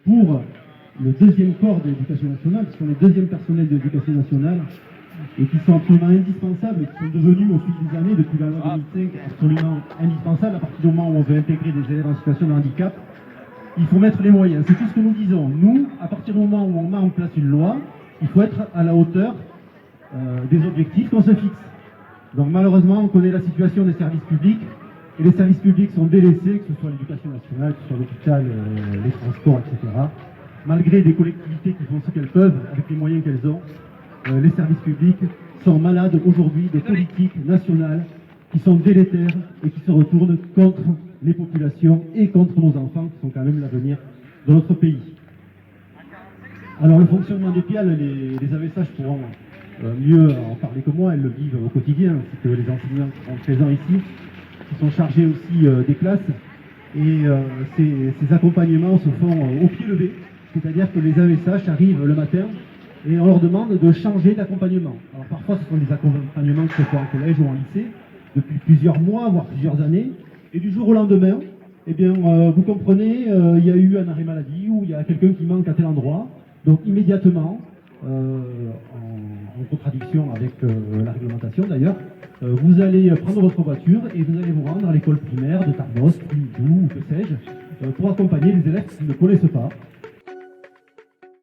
pour le deuxième corps de l'éducation nationale, qui sont les deuxièmes personnels de l'éducation nationale, et qui sont absolument indispensables, qui sont devenus au fil des années, depuis la loi 2005, absolument indispensables à partir du moment où on veut intégrer des élèves en situation de handicap. Il faut mettre les moyens. C'est tout ce que nous disons. Nous, à partir du moment où on met en place une loi, il faut être à la hauteur des objectifs qu'on se fixe. Donc malheureusement, on connaît la situation des services publics, et les services publics sont délaissés, que ce soit l'éducation nationale, que ce soit l'hôpital, les transports, etc. Malgré des collectivités qui font ce qu'elles peuvent avec les moyens qu'elles ont, les services publics sont malades aujourd'hui de politiques nationales qui sont délétères et qui se retournent contre les populations et contre nos enfants qui sont quand même l'avenir de notre pays. Alors le fonctionnement des PIAL, les AVSH pourront mieux en parler que moi, elles le vivent au quotidien, ainsi que les enseignants qui sont présents ici, qui sont chargés aussi des classes. Et ces accompagnements se font au pied levé, c'est-à-dire que les AVSH arrivent le matin et on leur demande de changer d'accompagnement. Alors parfois ce sont des accompagnements qui se font en collège ou en lycée, depuis plusieurs mois, voire plusieurs années, et du jour au lendemain, eh bien, vous comprenez, il y a eu un arrêt maladie ou il y a quelqu'un qui manque à tel endroit, donc immédiatement, en contradiction avec la réglementation d'ailleurs, vous allez prendre votre voiture et vous allez vous rendre à l'école primaire de Tarnos, Pimidou ou que sais-je, pour accompagner les élèves qui ne connaissent pas.